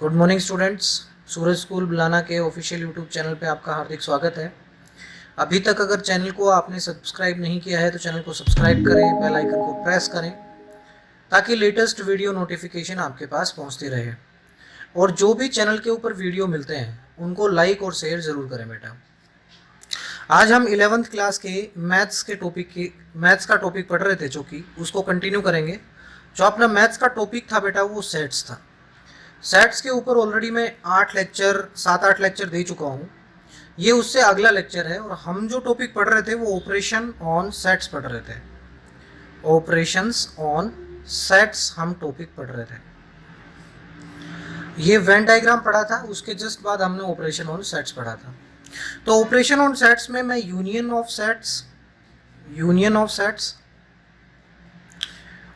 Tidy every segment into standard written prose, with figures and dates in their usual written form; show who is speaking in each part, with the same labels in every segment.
Speaker 1: Good morning students. Suraj school बुलाना के official YouTube channel पे आपका हार्दिक स्वागत है। अभी तक अगर चैनल को आपने सब्सक्राइब नहीं किया है तो चैनल को सब्सक्राइब करें, बेल आइकन को प्रेस करें ताकि लेटेस्ट वीडियो नोटिफिकेशन आपके पास पहुंचती रहे। और जो भी चैनल के ऊपर वीडियो मिलते हैं उनको लाइक और शेयर ज़रूर करें बेटा। आज हम 11th क्लास के मैथ्स का टॉपिक पढ़ रहे थे, जो कि उसको कंटिन्यू करेंगे। जो अपना मैथ्स का टॉपिक था बेटा वो सेट्स था। सेट्स के ऊपर ऑलरेडी मैं 7-8 लेक्चर दे चुका हूँ। ये उससे अगला लेक्चर है और हम जो टॉपिक पढ़ रहे थे वो ऑपरेशन ऑन सेट्स पढ़ रहे थे। ऑपरेशंस ऑन सेट्स हम टॉपिक पढ़ रहे थे। ये वेन डायग्राम पढ़ा था, उसके जस्ट बाद हमने ऑपरेशन ऑन सेट्स पढ़ा था। तो ऑपरेशन ऑन सेट्स में मैं यूनियन ऑफ सेट्स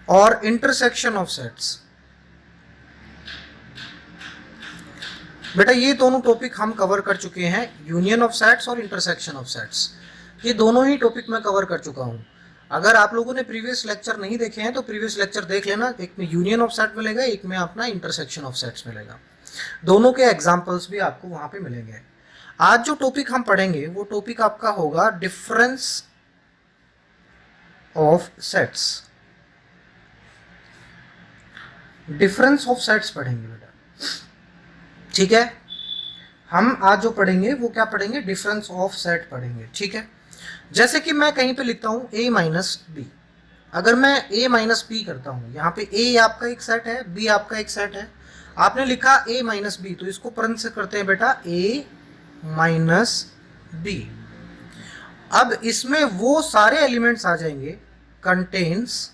Speaker 1: और इंटरसेक्शन ऑफ सेट्स, बेटा ये दोनों टॉपिक हम कवर कर चुके हैं। यूनियन ऑफ सेट्स और इंटरसेक्शन ऑफ सेट्स, ये दोनों ही टॉपिक मैं कवर कर चुका हूं। अगर आप लोगों ने प्रीवियस लेक्चर नहीं देखे हैं तो प्रीवियस लेक्चर देख लेना। एक में यूनियन ऑफ सेट मिलेगा, एक में अपना इंटरसेक्शन ऑफ सेट्स मिलेगा। दोनों के एग्जाम्पल्स भी आपको वहां पे मिलेंगे। आज जो टॉपिक हम पढ़ेंगे वो टॉपिक आपका होगा difference of sets. Difference of sets पढ़ेंगे बेटा, ठीक है। हम आज जो पढ़ेंगे वो क्या पढ़ेंगे, डिफरेंस ऑफ सेट पढ़ेंगे, ठीक है। जैसे कि मैं कहीं पे लिखता हूं a माइनस बी। अगर मैं a माइनस बी करता हूं, यहाँ पे a आपका एक सेट है, b आपका एक सेट है। आपने लिखा a माइनस बी, तो इसको परंत से करते हैं बेटा a माइनस बी। अब इसमें वो सारे एलिमेंट्स आ जाएंगे, contains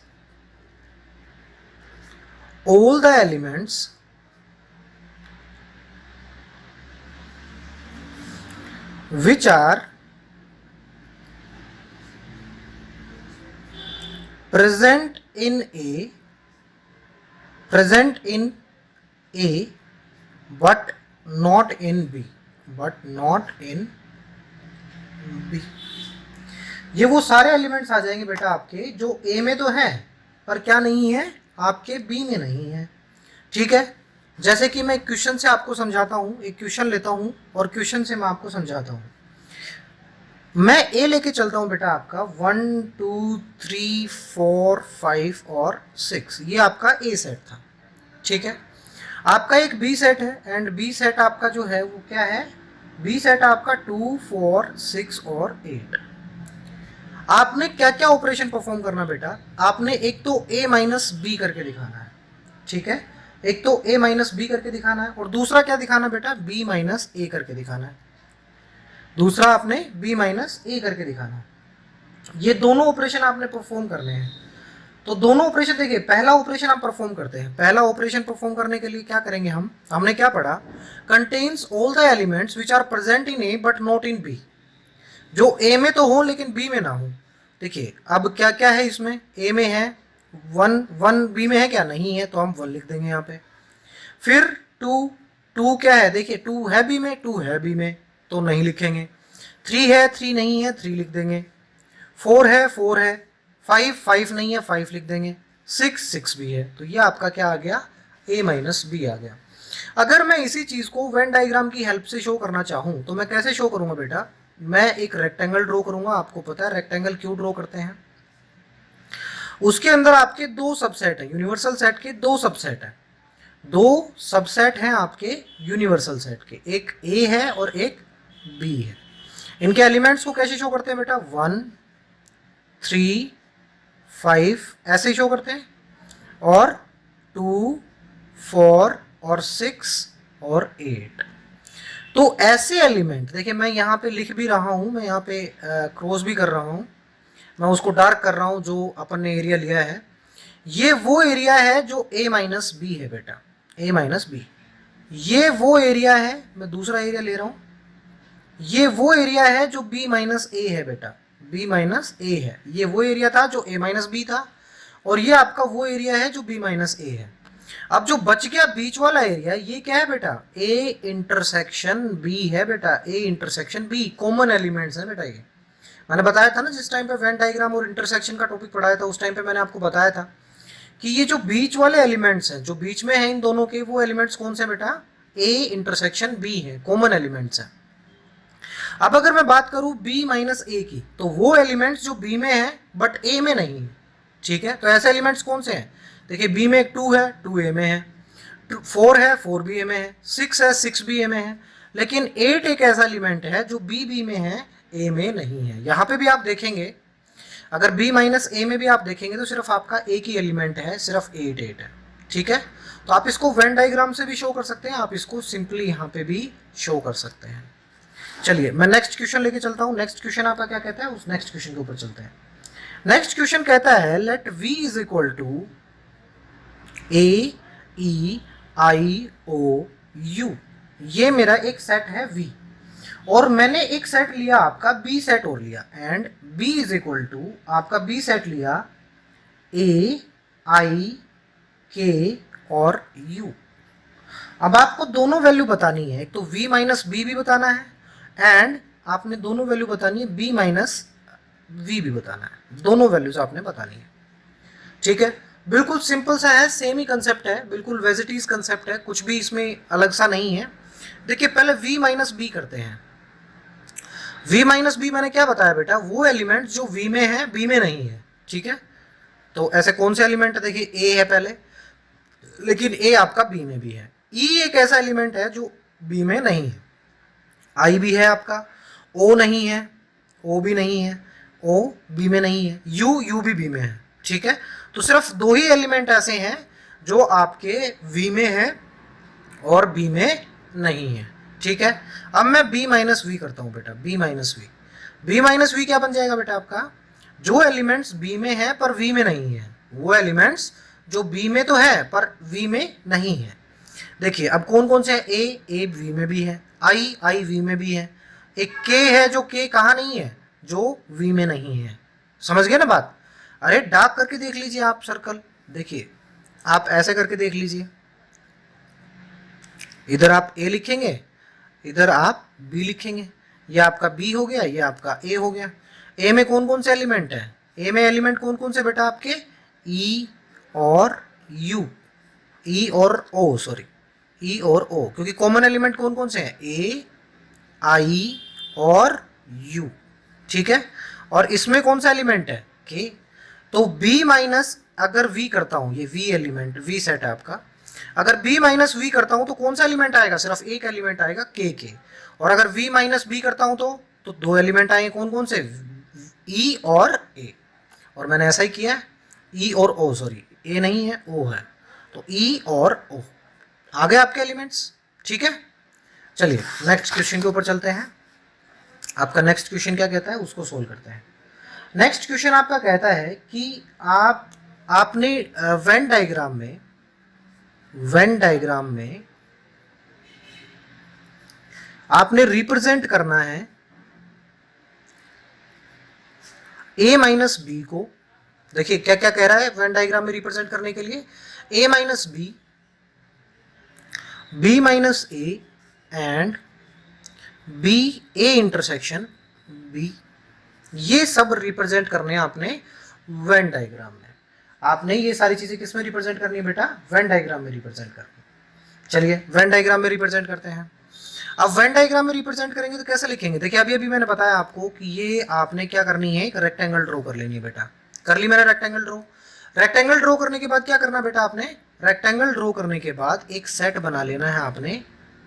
Speaker 1: all the elements which are present in A but not in B, ये वो सारे एलिमेंट्स आ जाएंगे बेटा आपके जो A में तो हैं पर क्या नहीं है, आपके B में नहीं है, ठीक है। जैसे कि मैं क्वेश्चन से आपको समझाता हूं, एक क्वेश्चन लेता हूं और क्वेश्चन से मैं आपको समझाता हूं। मैं ए लेके चलता हूं बेटा आपका 1 2 3 4 5 और 6, ये आपका ए सेट था, ठीक है। आपका एक बी सेट है एंड बी सेट आपका जो है वो क्या है, बी सेट आपका 2 4 6 और 8। आपने क्या क्या ऑपरेशन परफॉर्म करना बेटा, आपने एक तो ए माइनस बी करके दिखाना है, ठीक है। एक तो a माइनस बी करके दिखाना है और दूसरा क्या दिखाना है बेटा, b माइनस ए करके दिखाना है। दूसरा आपने b माइनस ए करके दिखाना है। ये दोनों ऑपरेशन आपने परफॉर्म करने हैं। तो दोनों ऑपरेशन देखिए, पहला ऑपरेशन आप परफॉर्म करते हैं। पहला ऑपरेशन परफॉर्म करने के लिए क्या करेंगे हमने क्या पढ़ा, contains all the elements which are present in A but not in B. जो ए में तो हो लेकिन बी में ना हो। देखिए अब क्या क्या है इसमें, ए में है 1 बी में है क्या, नहीं है, तो हम 1 लिख देंगे यहाँ पे। फिर 2 क्या है, देखिए 2 है बी में, 2 है बी में, तो नहीं लिखेंगे। 3 है, 3 नहीं है, 3 लिख देंगे। 4 है, 4 है। 5 नहीं है, 5 लिख देंगे। 6 भी है, तो ये आपका क्या आ गया, a माइनस बी आ गया। अगर मैं इसी चीज को वेन डायग्राम की हेल्प से शो करना चाहूं तो मैं कैसे शो करूंगा बेटा, मैं एक रेक्टेंगल ड्रॉ करूंगा। आपको पता है रेक्टेंगल क्यों ड्रॉ करते हैं, उसके अंदर आपके 2 सबसेट है, यूनिवर्सल सेट के 2 सबसेट है। 2 सबसेट हैं आपके यूनिवर्सल सेट के, एक ए है और एक बी है। इनके एलिमेंट्स को कैसे शो करते हैं बेटा, 1 3 5 ऐसे शो करते हैं, और 2 4 और 6 और 8। तो ऐसे एलिमेंट देखिए, मैं यहाँ पे लिख भी रहा हूँ, मैं यहाँ पे क्रॉस भी कर रहा हूँ, मैं उसको डार्क कर रहा हूँ जो अपन ने एरिया लिया है। ये वो एरिया है जो a माइनस बी है बेटा, a माइनस बी। ये वो एरिया है, मैं दूसरा एरिया ले रहा हूँ, ये वो एरिया है जो b माइनस ए है बेटा, b माइनस ए है। ये वो एरिया था जो a माइनस बी था और ये आपका वो एरिया है जो b माइनस ए है। अब जो बच गया बीच वाला एरिया, ये क्या है बेटा, a इंटरसेक्शन b है बेटा, a intersection b। Common elements है बेटा ये। मैंने बताया था ना जिस टाइम पे वेन डायग्राम और इंटरसेक्शन का टॉपिक पढ़ाया था, उस टाइम पे मैंने आपको बताया था कि ये जो बीच वाले एलिमेंट्स हैं, जो बीच में हैं इन दोनों के, वो एलिमेंट्स कौन से बेटा, ए इंटरसेक्शन बी है, कॉमन एलिमेंट्स है। अब अगर मैं बात करूं बी माइनस ए की, तो वो एलिमेंट्स जो बी में है बट ए में नहीं है, ठीक है। तो ऐसे एलिमेंट्स कौन से हैं? देखिए बी में एक 2 है, 2 ए में है, 4 है, 4 बी ए में है, 6 है, 6 बी ए में है, लेकिन 8 एक ऐसा एलिमेंट है जो बी में है, ए में नहीं है। यहाँ पे भी आप देखेंगे, अगर बी माइनस ए में भी आप देखेंगे तो सिर्फ आपका एक ही एलिमेंट है, सिर्फ 8 8 है, ठीक है। तो आप इसको वेन डायग्राम से भी शो कर सकते हैं, आप इसको सिंपली यहाँ पे भी शो कर सकते हैं। चलिए मैं नेक्स्ट क्वेश्चन लेके चलता हूँ। नेक्स्ट क्वेश्चन आपका क्या कहता है, उस नेक्स्ट क्वेश्चन के ऊपर चलते हैं। नेक्स्ट क्वेश्चन कहता है let v is equal to A E I O U. ये मेरा एक सेट है v, और मैंने एक सेट लिया आपका b सेट और लिया, and b is equal to आपका b सेट लिया a i k और u। अब आपको दोनों वैल्यू बतानी है, एक तो v माइनस बी भी बताना है, एंड आपने दोनों वैल्यू बतानी है b माइनस v भी बताना है, दोनों वैल्यूज आपने बतानी है, ठीक है। बिल्कुल सिंपल सा है, सेम ही कंसेप्ट है, बिल्कुल वेजिटीज कंसेप्ट है, कुछ भी इसमें अलग सा नहीं है। देखिए पहले v माइनस बी करते हैं। v माइनस बी मैंने क्या बताया बेटा, वो एलिमेंट जो v में है b में नहीं है, ठीक है। तो ऐसे कौन से एलिमेंट है, देखिए a है पहले, लेकिन a आपका b में भी है। e एक ऐसा एलिमेंट है जो b में नहीं है, i भी है आपका, o नहीं है, o भी नहीं है, o b में नहीं है, u भी b में है, ठीक है। तो सिर्फ दो ही एलिमेंट ऐसे हैं जो आपके v में है और b में नहीं है, ठीक है। अब मैं b माइनस वी करता हूं बेटा, b माइनस वी क्या बन जाएगा बेटा आपका, जो एलिमेंट्स b में है पर v में नहीं है, वो एलिमेंट्स जो b में तो है पर v में नहीं है। देखिए अब कौन कौन से हैं, a v में भी है, i v में भी है, एक k है जो k कहाँ नहीं है, जो v में नहीं है। समझ गए ना बात? अरे डार्क करके देख लीजिए आप सर्कल, देखिए आप ऐसे करके देख लीजिए, इधर आप a लिखेंगे, इधर आप b लिखेंगे, ये आपका b हो गया, ये आपका a हो गया। a में कौन कौन से एलिमेंट है, a में एलिमेंट कौन कौन से बेटा आपके, e और u, e और o, सॉरी e और o, क्योंकि कॉमन एलिमेंट कौन कौन से हैं, a i और u, ठीक है। और इसमें कौन सा एलिमेंट है, k। तो b माइनस अगर v करता हूं, ये v एलिमेंट, v सेट है आपका, अगर b माइनस v करता हूं तो कौन सा एलिमेंट आएगा, सिर्फ एक एलिमेंट आएगा k। और अगर v माइनस b करता हूं तो दो एलिमेंट आएंगे, कौन कौन से, e और a। और मैंने ऐसा ही किया है, e और o, सॉरी a नहीं है o है, तो e और o आ गए आपके एलिमेंट्स, ठीक है। चलिए नेक्स्ट क्वेश्चन के ऊपर चलते हैं। आपका नेक्स्ट क्वेश्चन क्या कहता है, उसको सोल्व करते हैं। नेक्स्ट क्वेश्चन आपका कहता है कि आपने वेन डायग्राम में आपने रिप्रेजेंट करना है a माइनस बी को। देखिए क्या क्या कह रहा है वेन डायग्राम में रिप्रेजेंट करने के लिए, a minus B, b minus A and b a intersection b, ये सब रिप्रेजेंट करने हैं आपने वेन डायग्राम में। आपने ये सारी चीजें किस में रिप्रेजेंट करनी है बेटा, वेन डायग्राम में रिप्रेजेंट करनी। चलिए वेन डायग्राम में रिप्रेजेंट करते हैं। अब वेन डायग्राम में रिप्रेजेंट करेंगे तो कैसे लिखेंगे, देखिए अभी मैंने बताया आपको कि ये आपने क्या करनी है, एक रेक्टेंगल ड्रॉ कर लेनी है बेटा। कर ली मैंने रेक्टेंगल ड्रॉ। रेक्टेंगल ड्रॉ करने के बाद क्या करना बेटा आपने, रेक्टेंगल ड्रॉ करने के बाद एक सेट बना लेना है आपने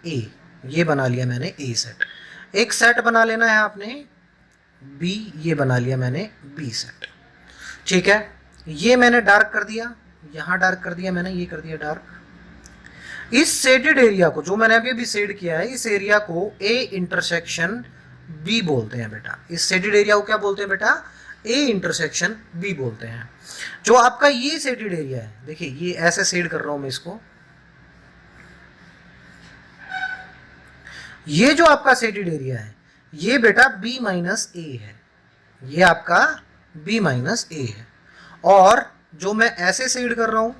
Speaker 1: ए, ये बना लिया मैंने ए सेट। एक सेट बना लेना है आपने बी, ये बना लिया मैंने बी सेट, ठीक है। ये मैंने डार्क कर दिया, यहाँ डार्क कर दिया मैंने, ये कर दिया डार्क। इस शेडेड एरिया को, जो मैंने अभी शेड किया है, इस एरिया को ए इंटरसेक्शन बी बोलते हैं बेटा। इस शेडेड एरिया को क्या बोलते हैं बेटा, ए इंटरसेक्शन बी बोलते हैं। जो आपका ये शेडेड एरिया है, देखिए ये ऐसे शेड कर रहा हूं मैं इसको, ये जो आपका शेडेड एरिया है ये बेटा b माइनस ए है, ये आपका b माइनस ए है। और जो मैं ऐसे शेड कर रहा हूं,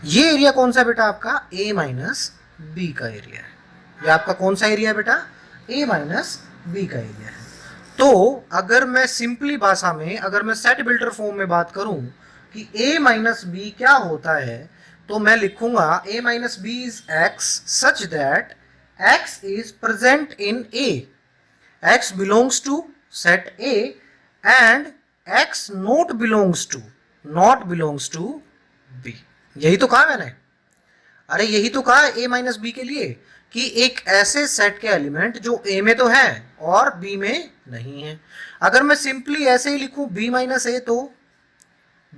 Speaker 1: ये एरिया कौन सा बेटा आपका, a माइनस बी का एरिया है। ये आपका कौन सा एरिया है बेटा, a माइनस बी का एरिया है। तो अगर मैं सिंपली भाषा में, अगर मैं सेट बिल्डर फॉर्म में बात करूं कि a माइनस बी क्या होता है, तो मैं लिखूंगा a minus B is x such that x is present in a, x belongs to set a and x not belongs to b। यही तो कहा मैंने, अरे यही तो कहा a माइनस बी के लिए कि एक ऐसे सेट के एलिमेंट जो a में तो है और b में नहीं है। अगर मैं सिंपली ऐसे ही लिखूं b माइनस ए, तो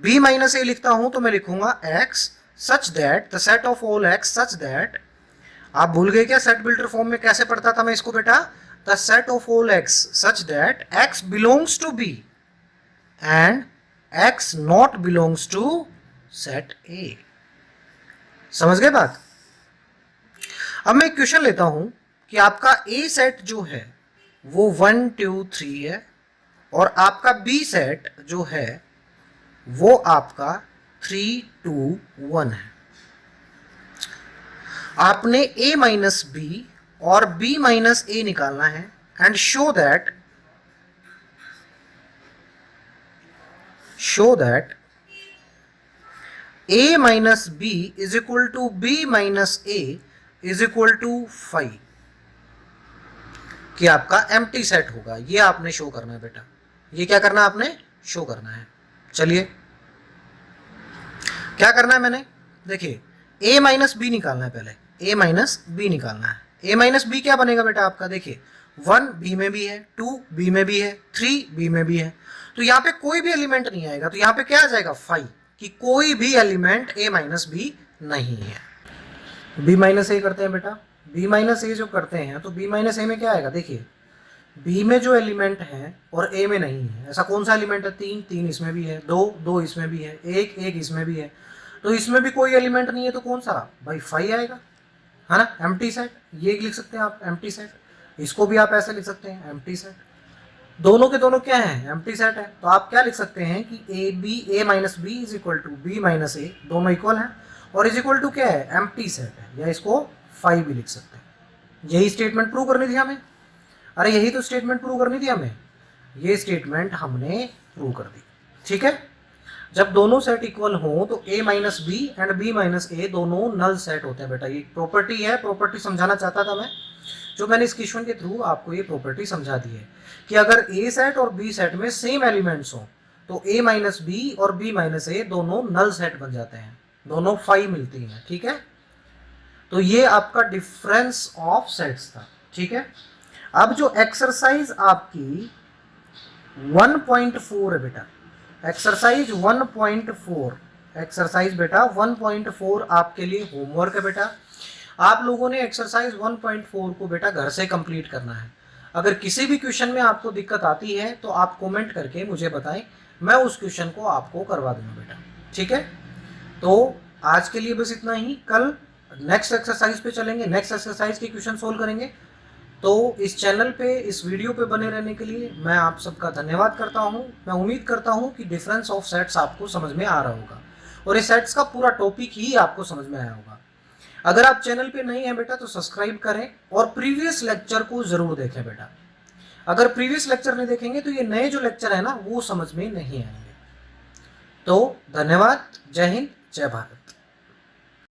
Speaker 1: b माइनस ए लिखता हूं तो मैं लिखूंगा x such that the set of all x such that, आप भूल गए क्या सेट बिल्डर फॉर्म में कैसे पढ़ता था मैं इसको बेटा, the set of all x such that x belongs to b and x not belongs to set a। समझ गए बात। अब मैं क्वेश्चन लेता हूं कि आपका ए सेट जो है वो 1 2 3 है और आपका बी सेट जो है वो आपका 3 2 1 है। आपने a माइनस बी और b माइनस ए निकालना है and show that a minus B is equal to B minus A is equal to 5 कि आपका एम्प्टी सेट होगा। ये आपने शो करना है बेटा, ये क्या करना है आपने शो करना है। चलिए क्या करना है मैंने, देखिए a माइनस बी निकालना है, पहले a माइनस बी निकालना है। a माइनस बी क्या बनेगा बेटा आपका, देखिए 1 बी में भी है, 2 बी में भी है, 3 बी में भी है, तो यहाँ पे कोई भी एलिमेंट नहीं आएगा, तो यहाँ पे क्या आ जाएगा 5 कि कोई भी एलिमेंट a माइनस बी नहीं है। b माइनस ए करते हैं बेटा, b माइनस ए जो करते हैं तो b माइनस ए में क्या आएगा, देखिए b में जो एलिमेंट है और a में नहीं है, ऐसा कौन सा एलिमेंट है, 3 इसमें भी है, 2 इसमें भी है, 1 इसमें भी है, तो इसमें भी कोई एलिमेंट नहीं है, तो कौन सा भाई 5 आएगा, है ना, एम्प्टी सेट। ये लिख सकते हैं आप एम्प्टी सेट, इसको भी आप ऐसे लिख सकते हैं एम्प्टी सेट, दोनों के दोनों क्या है एम्प्टी सेट है। तो आप क्या लिख सकते हैं कि a minus B is equal to B minus A, दोनों इक्वल हैं और इज इक्वल टू क्या है एम्प्टी सेट है, या इसको 5 भी लिख सकते हैं। यही स्टेटमेंट प्रूव करनी थी हमें, अरे यही तो स्टेटमेंट प्रूव करनी थी हमें, ये स्टेटमेंट हमने प्रूव कर दी। ठीक है, जब दोनों सेट इक्वल हो तो a minus B and b minus A दोनों नल सेट होते हैं बेटा। ये प्रॉपर्टी है, प्रॉपर्टी समझाना चाहता था मैं, जो मैंने इस क्वेश्चन के थ्रू आपको ये प्रॉपर्टी समझा दी है कि अगर a सेट और b सेट में सेम एलिमेंट्स हो तो a माइनस बी और b माइनस ए दोनों नल सेट बन जाते हैं, दोनों 5 मिलती हैं। ठीक है, तो ये आपका डिफरेंस ऑफ सेट्स था। ठीक है, अब जो एक्सरसाइज आपकी 1.4 है बेटा, एक्सरसाइज 1.4, एक्सरसाइज बेटा 1.4 आपके लिए होमवर्क है बेटा। आप लोगों ने एक्सरसाइज 1.4 को बेटा घर से कंप्लीट करना है। अगर किसी भी क्वेश्चन में आपको दिक्कत आती है तो आप कमेंट करके मुझे बताएं, मैं उस क्वेश्चन को आपको करवा दूंगा बेटा। ठीक है, तो आज के लिए बस इतना ही, कल नेक्स्ट एक्सरसाइज पे चलेंगे, नेक्स्ट एक्सरसाइज के क्वेश्चन सोल्व करेंगे। तो इस चैनल पे, इस वीडियो पे बने रहने के लिए मैं आप सबका धन्यवाद करता हूं। मैं उम्मीद करता हूं कि डिफरेंस ऑफ सेट्स आपको समझ में आ रहा होगा और इस सेट्स का पूरा टॉपिक ही आपको समझ में आया होगा। अगर आप चैनल पे नहीं है बेटा तो सब्सक्राइब करें और प्रीवियस लेक्चर को जरूर देखें बेटा। अगर प्रीवियस लेक्चर नहीं देखेंगे तो ये नए जो लेक्चर है ना वो समझ में नहीं आएंगे। तो धन्यवाद, जय हिंद, जय भारत।